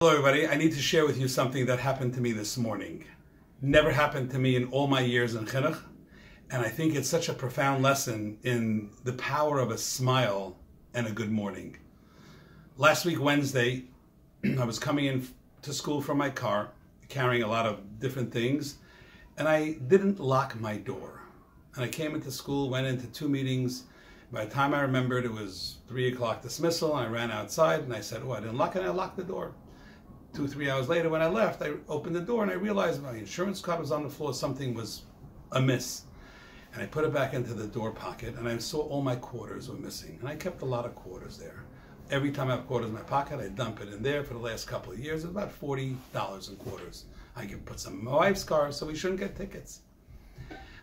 Hello everybody, I need to share with you something that happened to me this morning. Never happened to me in all my years in chinuch, and I think it's such a profound lesson in the power of a smile and a good morning. Last week, Wednesday, I was coming in to school from my car, carrying a lot of different things, and I didn't lock my door. And I came into school, went into 2 meetings. By the time I remembered, it was 3 o'clock dismissal, and I ran outside, and I said, oh, I didn't lock it, and I locked the door. 2-3 hours later, when I left, I opened the door, and I realized my insurance card was on the floor, something was amiss. And I put it back into the door pocket, and I saw all my quarters were missing. And I kept a lot of quarters there. Every time I have quarters in my pocket, I dump it in there. For the last couple of years, it's about $40 in quarters. I can put some in my wife's car, so we shouldn't get tickets.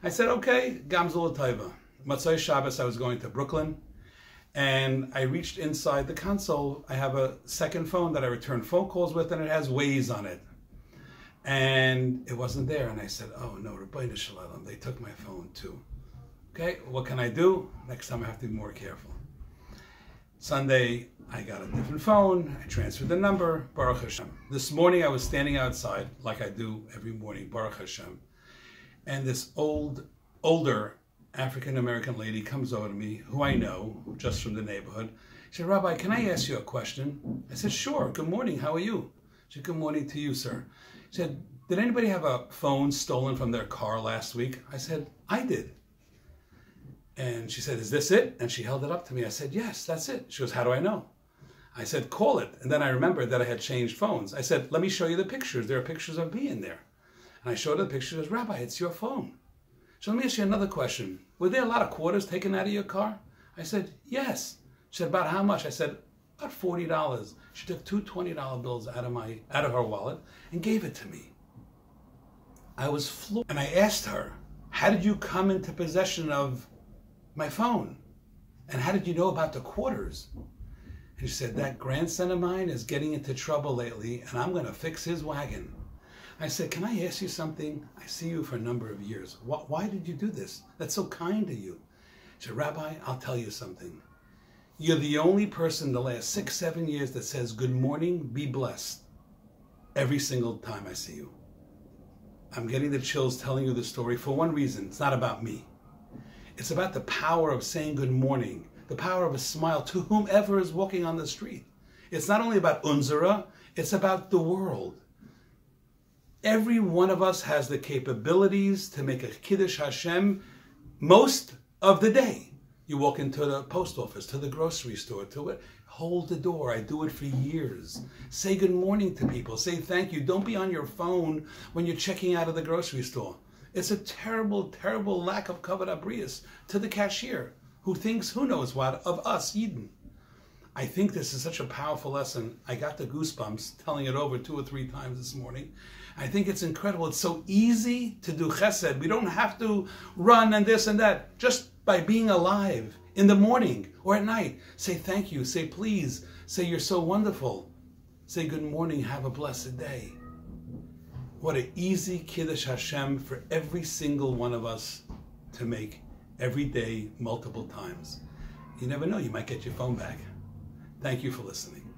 I said, okay, Gamzul Taiva. Matzai Shabbos, I was going to Brooklyn, and I reached inside the console. I have a second phone that I return phone calls with, and it has Waze on it. And it wasn't there, and I said, oh no, Rabbi Shalom, they took my phone too. Okay, what can I do? Next time I have to be more careful. Sunday, I got a different phone. I transferred the number, Baruch Hashem. This morning, I was standing outside, like I do every morning, Baruch Hashem. And this older African-American lady comes over to me, who I know, just from the neighborhood. She said, Rabbi, can I ask you a question? I said, sure. Good morning. How are you? She said, good morning to you, sir. She said, did anybody have a phone stolen from their car last week? I said, I did. And she said, is this it? And she held it up to me. I said, yes, that's it. She goes, how do I know? I said, call it. And then I remembered that I had changed phones. I said, let me show you the pictures. There are pictures of me in there. And I showed her the pictures. She goes, Rabbi, it's your phone. So let me ask you another question. Were there a lot of quarters taken out of your car? I said, yes. She said, about how much? I said, about $40. She took 2 $20 bills out of her wallet and gave it to me. I was floored. And I asked her, how did you come into possession of my phone? And how did you know about the quarters? And she said, that grandson of mine is getting into trouble lately, and I'm going to fix his wagon. I said, can I ask you something? I see you for a number of years. Why did you do this? That's so kind of you. She said, Rabbi, I'll tell you something. You're the only person in the last 6-7 years that says, good morning, be blessed, every single time I see you. I'm getting the chills telling you the story for one reason. It's not about me. It's about the power of saying good morning, the power of a smile to whomever is walking on the street. It's not only about Unzera, it's about the world. Every one of us has the capabilities to make a Kiddush Hashem most of the day. You walk into the post office, to the grocery store, to it. Hold the door. I do it for years. Say good morning to people. Say thank you. Don't be on your phone when you're checking out of the grocery store. It's a terrible, terrible lack of kavod habrius to the cashier who thinks, who knows what, of us, Yidden. I think this is such a powerful lesson. I got the goosebumps telling it over 2 or 3 times this morning. I think it's incredible. It's so easy to do chesed. We don't have to run and this and that. Just by being alive in the morning or at night. Say thank you. Say please. Say you're so wonderful. Say good morning. Have a blessed day. What an easy Kiddush Hashem for every single one of us to make every day multiple times. You never know. You might get your phone back. Thank you for listening.